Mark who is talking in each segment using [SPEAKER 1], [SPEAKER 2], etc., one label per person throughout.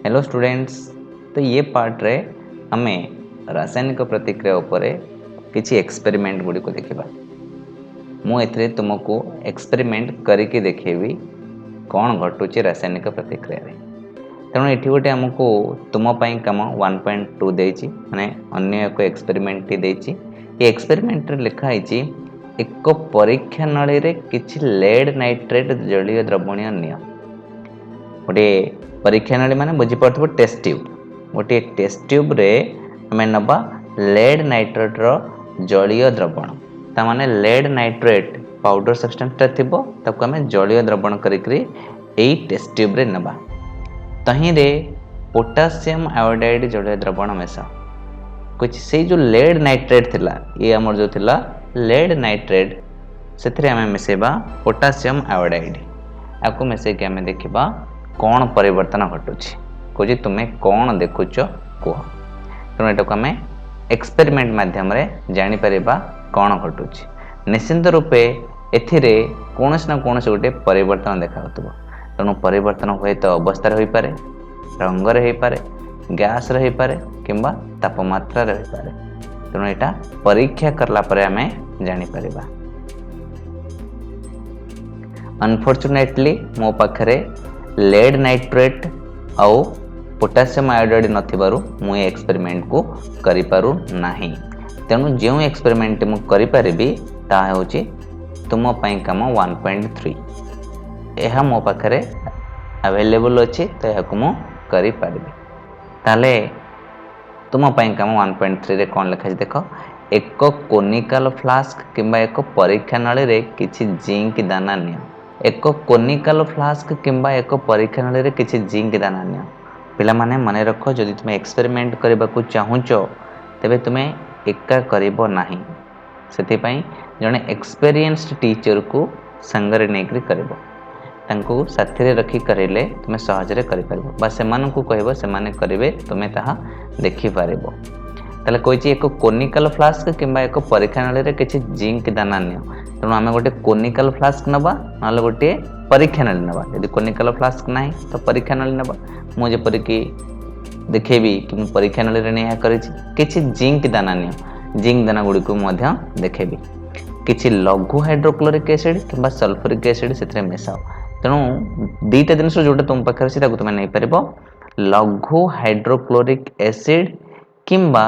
[SPEAKER 1] Hello students. तो ये part रे हमें रासायनिक प्रतिक्रिया उपरे किछि एक्सपेरिमेंट गुडी को देखिबा। मु एथरे तुमको एक्सपेरिमेंट करिके देखेबी कौन घटुची रासायनिक प्रतिक्रिया रे। तेणु एठी गोटे हमको तुम पई काम 1.2 देछि माने अन्य एक एक्सपेरिमेंट टी देछि। ये एक्सपेरिमेंट रे लिखा आइछि एक परीक्षा नळी रे किछि लेड नाइट्रेट जलीय द्रवणीय निय। गोटे परीक्षा नळी माने बुझी पड़थबो टेस्ट ट्यूब। गोटे टेस्ट ट्यूब रे हमें नबा लेड नाइट्रेट रो जलीय द्रवण। ता माने लेड नाइट्रेट पाउडर सब्सटेंस ता थिबो ताको हमें जलीय द्रवण करिकरी एई टेस्ट ट्यूब रे नबा। तहीं रे पोटासियम आयोडाइड जलीय द्रवण मेसा कुछ से जो लेड नाइट्रेट थिला ये हमर जो थिला लेड नाइट्रेट सेथरे हमें मिसेबा पोटासियम आयोडाइड। आको मिसे के हमें देखिबा कौन परिवर्तन घटुची कोजी तुम्हें कौन देखुच कुह। तेणु एटा को हमें एक्सपेरिमेंट माध्यम रे जानि परिबा कौन घटुची। निश्चित रूपे एथिरे कोनस ना कोनस गोटे परिवर्तन देखाउतबो। तेणु परिवर्तन होय तो अवस्था रे होई पारे, रंग रे होई पारे, गैस रे होई पारे किंबा तापमात्रा रे होई पारे। तेणु एटा परीक्षा करला परे हमें जानि परिबा। अनफॉर्चुनेटली मो पाखरे लेड नाइट्रेट आउ पोटासियम आयोडाइड नथिबारु मु ए एक्सपेरिमेंट को करि पारु नाही। तेणु जो एक्सपेरिमेंट मु करि परिबी ता होची तुम पई काम 1.3। एहा मो पाखरे अवेलेबल अछि तो एहा को मु करि परिबी। ताले तुम पई काम 1.3 रे कोन लिखा देखो एक कोनिकल फ्लास्क किंबा एक परीक्षा नळी रे किछि जिंक दाना नियो। एक कोनिकल फ्लास्क किंबा एक परीक्षा नळी रे किछि जिंक दाना नियो। पिला माने मने रखो जदि तुमे एक्सपेरिमेंट करबा को चाहुचो तबे तुमे एका करिबो नाही। सेति पई जने एक्सपीरियंस्ड टीचर को संगरे नेकरी करबो। तांको साथी रे रखी करेले तुमे सहज रे करि परबो बा सेमान को कहबो सेमाने करिवे तुमे ताहा देखि पारिबो। ताले कोइची एक कोनिकल फ्लास्क किंबा एक परीक्षा नळी रे किछि जिंक दाना नियो। तेणु आम गोटे कोनिकल फ्लास्क नबा ना गोटे परीक्षा नळी नबा। यदि कोनिकल फ्लास्क नाही तो परीक्षा नळी नबा। मु जेपरि कि देखेबी कि मु परीक्षा नळी रे नेहा करिछि किछि जिंक दाना नियो। जिंक दाना गुडी को मध्य देखेबी। किछि लघु हाइड्रोक्लोरिक एसिड किंबा सल्फ्यूरिक एसिड सेथरे मिसाओ। तेणु दीटा जिनिस जोटा तुम पाखरे छै ताको तुमे नै परिबो लघु हाइड्रोक्लोरिक एसिड किंबा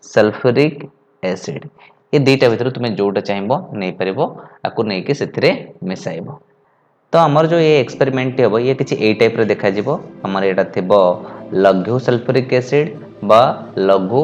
[SPEAKER 1] सल्फ्यूरिक एसिड। ये दीटा भितर तुमे जोटा चाहिबो नै परिबो आको नै के सेथरे मिसाइबो। तो हमर जो ये एक्सपेरिमेंट हेबो ये किछि ए टाइप रे देखा जिवो। हमर एटा थिबो लघु सल्फ्यूरिक एसिड बा लघु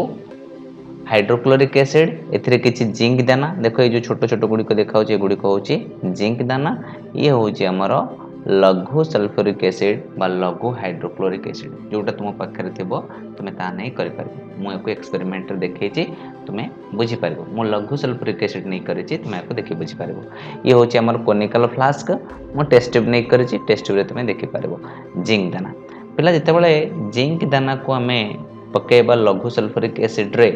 [SPEAKER 1] हाइड्रोक्लोरिक एसिड एथिरे किछि जिंक दाना देखो ये जो छोटो छोटो गुडी को देखाउछि ए गुडी को होछि जिंक दाना। ये होछि हमरो लघु सल्फ्यूरिक एसिड बा लघु हाइड्रोक्लोरिक एसिड जोटा तुम पाखरे थिबो तुमे ता नै करि परबो। मु एको एक्सपेरिमेंट रे देखैछि तुमे बुझी परबो। मु लघु सल्फ्यूरिक एसिड नै करिछि तुमे एको देखि बुझी परबो। ये होछि हमर कोनिकल फ्लास्क मु टेस्ट ट्यूब नै करिछि टेस्ट ट्यूब रे तुमे देखि परबो। जिंक दाना पिला जते बेले जिंक दाना को हमें पकेबा लघु सल्फ्यूरिक एसिड रे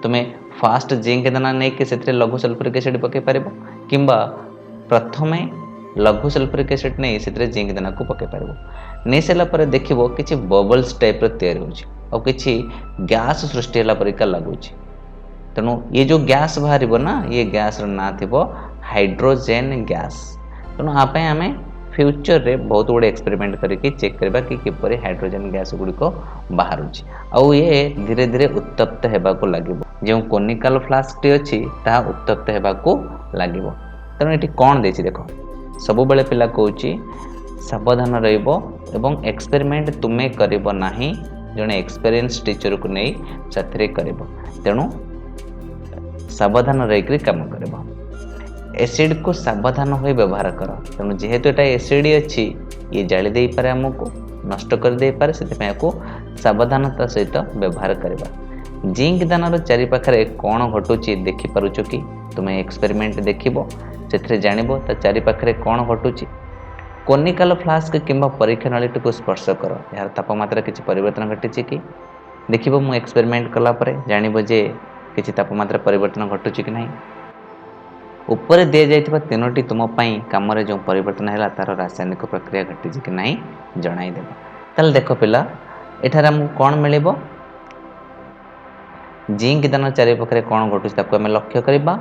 [SPEAKER 1] तुमे फास्ट जिंक दाना नै के सेथरे लघु सल्फ्यूरिक एसिड पके परबो किंबा प्रथमे लघु सल्फ्यूरिक एसिड नै सेथरे जिंक दाना को पके परबो। नै सेला परे देखिबो किछि बबल्स टाइप रे तयार होछि और किछि गैस सृष्टि होला परिका लागुछि। तेणु ये जो गैस बाहरिबो ना ये गैस रो ना थिबो हाइड्रोजन गैस। तेणु आपे हमें फ्यूचर रे बहुत गुडे एक्सपेरिमेंट करके चेक करबा कि किपरि हाइड्रोजन गैस गुडी को बाहरुछि और ये धीरे धीरे उत्तप्त हेबा को लागिबो। जो कोनिकल फ्लास्क टी अछि ता उत्तप्त हेबा को लागिबो। तेणु एठी कोन देछि देखो सब बेले पिला कहूछि सावधान रहिबो एवं एक्सपेरिमेंट तुमे करिबो नाही जने एक्सपीरियंस टीचर को नै साथरे करिबो। तेणु सावधान रहिकरी काम करिबो। एसिड को सावधान होई व्यवहार कर। तेणु जेहेतु एटा एसिड अछि ये जाली देई पारे हमको नष्ट कर देई पारे सेते पे को सावधानता सहित व्यवहार करबा। जिंक दाना रो चारि पाखरे कोन घटुची देखि पारुचो कि तुमे एक्सपेरिमेंट देखिबो सेथरे जानिबो ता चारि पाखरे कोन घटुची। कोनिकल फ्लास्क किंबा परीक्षा नळी को स्पर्श कर यार तापमात्रा किछि परिवर्तन घटिछि कि देखिबो। मु एक्सपेरिमेंट कला परे जानिबो जे किछि तापमात्रा परिवर्तन घटुछि कि नाही। ऊपर दे जाइथिबा तीनोटी तुम पई काम रे जो परिवर्तन हैला तार रासायनिक प्रक्रिया घटिछि कि नाही जणाई देबो। ताले देखो पिला एठारे हमको कौन मिलिबो जिंक दान चारि पाखरे कौन घटुछि ताको आमे लक्ष्य करिबा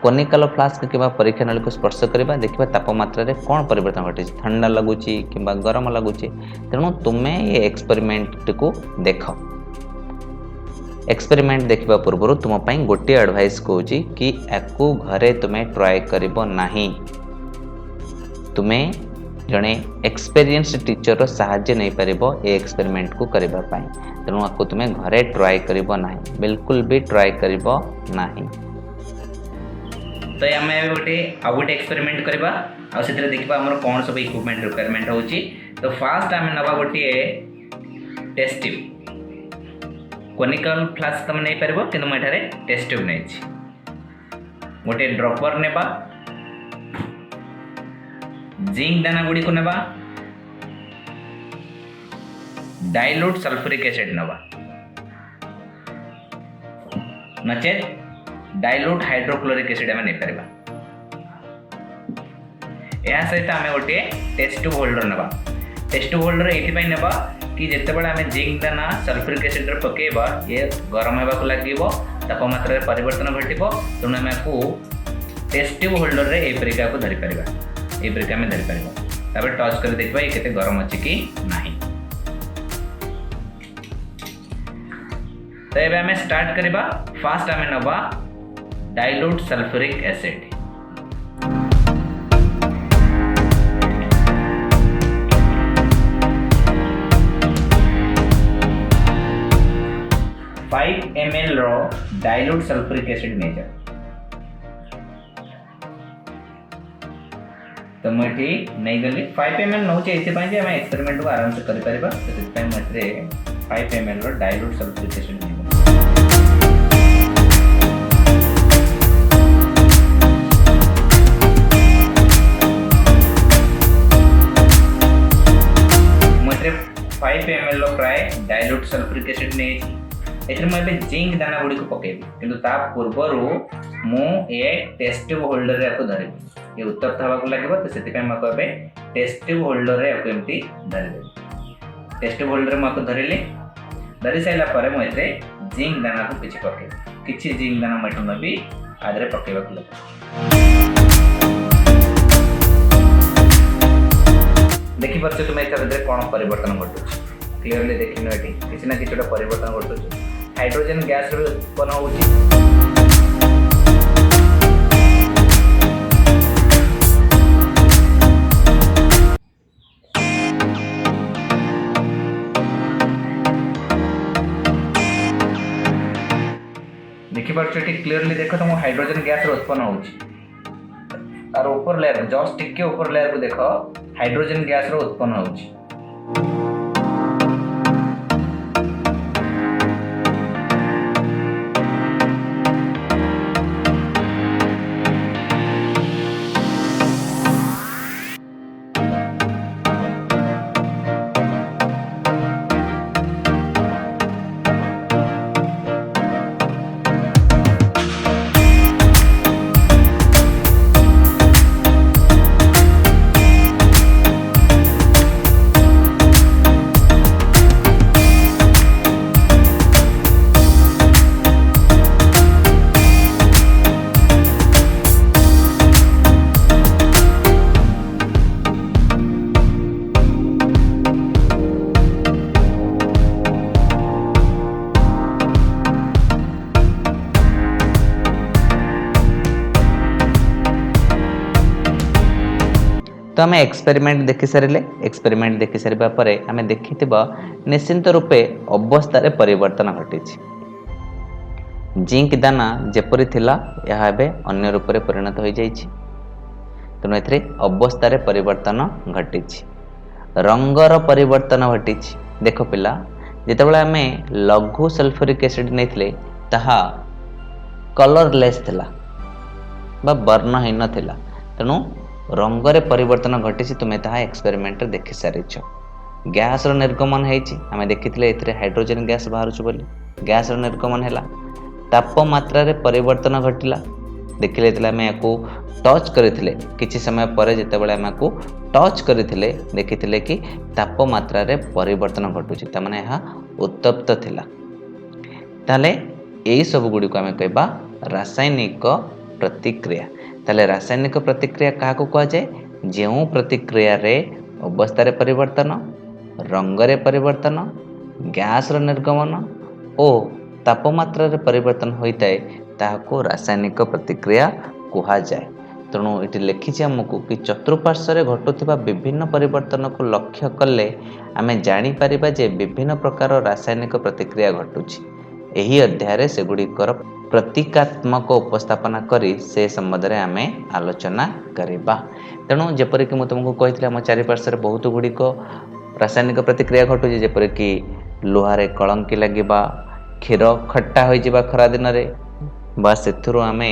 [SPEAKER 1] कोनिकल फ्लास्क किबा परीक्षा नली को स्पर्श करिबा देखिबा तापमात्रा रे कौन परिवर्तन घटिछि ठंडा लगुछि किबा गरम लगुछि तेणु तुमे ये एक्सपेरिमेंट को देख एक्सपेरिमेंट देखिबा पूर्व तुम पई गोटे एडवाइस कहूछि कि याकू घरे तुमे ट्राई करिबो नाही तुमे जड़े एक्सपीरियंस टीचर रो सहाय्य नहीं पारिबो ए एक्सपेरिमेंट को करिबा पई तेणु आपको तुम्हें घरे ट्राई करिबो नाही बिल्कुल भी ट्राई करिबो नाही।
[SPEAKER 2] तो आम गोटे आउ गोटे एक्सपेरिमेंट करवा आ से देखा आम कौन सब इक्विपमेंट रिक्वायरमेंट होची। तो फास्ट आम नवा गोटे टेस्ट ट्यूब कोनिकल फ्लास्क तुम नहीं पार कि मुझे टेस्ट ट्यूब नहीं गोटे ड्रपर नेबा जिंक दाना गुड़ी को नेबा डाइल्यूट सल्फ्यूरिक एसिड नवा नचेत डाइल्यूट हाइड्रोक्लोरिक एसिड आम नहीं पार या सहित आम गोटे टेस्ट ट्यूब होल्डर नवा टेस्ट ट्यूब होल्डर ये नेबा कि जितेबाला आम जिंक दाना सल्फ्यूरिक एसिड पकेबा ये गरम होगा लगे तापमात्रा परिवर्तन घटो तेणु आम को टेस्ट ट्यूब होल्डर रे परिका को धरी पार ये परिका आम धरी पार टच कर देखा ये केते गरम अच्छी कि नहीं। तो ये आम स्टार्ट करवा फास्ट आम नवा डाइल्यूट सल्फ्यूरिक एसिड ml रो डाइल्यूट सल्फ्यूरिक एसिड नहीं जा तो मुझे नहीं गली 5 ml नौ चाहिए पाएंगे हमें एक्सपेरिमेंट को आराम से कर पारिबा तो इसलिए मुझे 5 ml रो डाइल्यूट सल्फ्यूरिक एसिड नहीं मुझे 5 ml रो प्राय डाइल्यूट सल्फ्यूरिक एसिड नहीं मुझे जिंक दाना गुड़ी को पकेबी किंतु ता पूर्वर मु ए टेस्ट ट्यूब होल्डर रे धरबी ये उत्तप्त हवा को लगे तो से टेस्ट ट्यूब होल्डर रे एमती धरदेवी टेस्ट ट्यूब होल्डर मुझे धरली धरी सारापर मुझे जिंक दाना को किसी पकेबी किसी जिंक दाना मुझे नबी आधे पकेबा को लगे देखिपार तुम ये कौन परिवर्तन घटू क्लीयरली देखिन ये किसी ना कि परिवर्तन घटू हाइड्रोजन गैस भी उत्पन्न होगी देखिपार क्लीयरली देख तुम हाइड्रोजन गैस उत्पन्न होगी और ऊपर लेयर जस्ट टिके ऊपर लेयर को देख हाइड्रोजन गैस उत्पन्न होगी
[SPEAKER 1] तो आम एक्सपेरिमेंट देखि सारे एक्सपेरिमेंट देखि सारा पर आम देखि निश्चिंत रूपे अवस्था रे परिवर्तन घटी जिंक दाना जेपरी थिला यह अन्य रूप से परिणत हो जाइए तेणु ए अवस्था रे परिवर्तन घटी रंगर परिवर्तन घटी देख पिला जितेबाला आम लघु सल्फ्यूरिक एसिड नहीं ताहा कलरलेस थिला बा वर्णहीन थिला तेणु रंगरे परिवर्तन घटी तुम्हें ताहा एक्सपेरिमेंट देखि सारिछ गैस निर्गमन आम देखी हाइड्रोजन गैस बाहर बोली गैस निर्गमन है तापमात्रा रे परिवर्तन घटला देखिले आम या टच करते किसी समय पर जिते आम को टच करथिले देखिथिले कि तापमात्रा रे परिवर्तन घटुची त माने यह उत्तप्त थिला ताले एई सब गुडी को हमें कहबा रासायनिक प्रतिक्रिया ताले रासायनिक प्रतिक्रिया काहा को कहा जाय जेउ प्रतिक्रिया रे अवस्था रे परिवर्तन रंग रे परिवर्तन गैस रो निर्गमन ओ तापमात्रा रे परिवर्तन होइताय ताहाको रासायनिक प्रतिक्रिया कहा जाय तेणु ये लिखी आमको कि चतुर्पार्श्व घटुवा विभिन्न परिवर्तन को लक्ष्य कले आम जापर जे विभिन्न प्रकार रासायनिक प्रतिक्रिया घटुची यही अध्याय से गुड़िकर प्रतीकात्मक उपस्थापना करी से संबंध में आम आलोचना करवा तेणु जेपरिक मुझे तुमको कही आम चारिपार्श्व बहुत गुड़िक रासायनिक प्रतिक्रिया घटुची जेपरिक लुहारे कलंकी लगे क्षीर खट्टा हो खरा दिन में से आम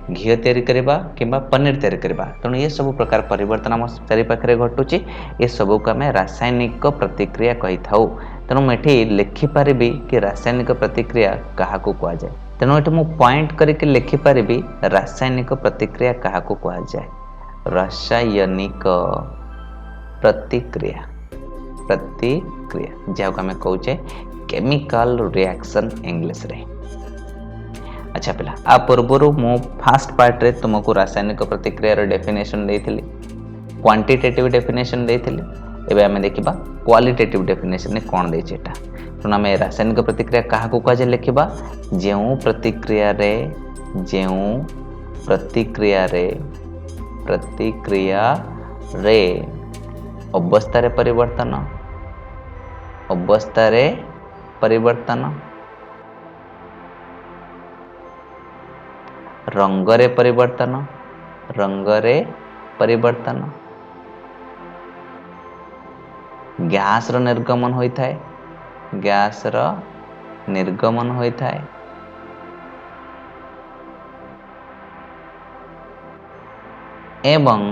[SPEAKER 1] घी तैयारी करबा किंबा पनीर तैयारी करबा तेणु ये सब प्रकार परिवर्तन आम चारि पाखे घटुची ये सब को आम रासायनिक प्रतिक्रिया कही थाउ तेणु मुझे लिखिपारि कि रासायनिक प्रतिक्रिया क्या कह जाए तेणु ये मुझे पॉइंट करके लिखिपारि रासायनिक प्रतिक्रिया क्या कह जाए रासायनिक प्रतिक्रिया प्रतिक्रिया जहाँ आम कहे केमिकल रिएक्शन इंग्लिश रे अच्छा पिला आ पूर्वर मु फास्ट पार्ट रे तुमको रासायनिक प्रतिक्रिया डेफिनेशन देइथिली क्वांटिटेटिव डेफिनेशन देइथिली एबे हमें देखिबा क्वालिटेटिव डेफिनेशन कोन देछि एटा तुना में रासायनिक प्रतिक्रिया काहा को कह जे लिखिबा जेउ प्रतिक्रिया रे अवस्था रे परिवर्तन रंग रे परिवर्तन गैस रो निर्गमन होता है एवं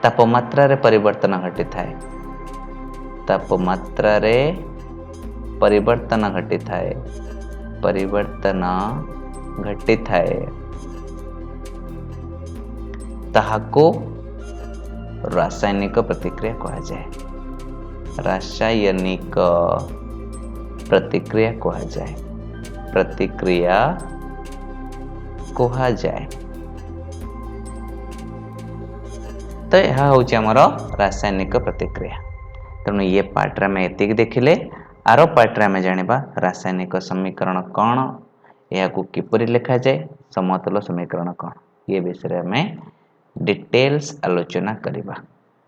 [SPEAKER 1] तापमात्रा रे परिवर्तन घटी थाए ताहाको रासायनिक प्रतिक्रिया कहा जाए प्रतिक्रिया कहा जाए तो यह हूँ आमर रासायनिक प्रतिक्रिया तेणु ये पार्ट रे एतिक देखिले आरो पार्ट रे जानिबा रासायनिक समीकरण कौन यह किपरि लिखा जाए समतल समीकरण कौन ये विषय में डिटेल्स आलोचना करिबा।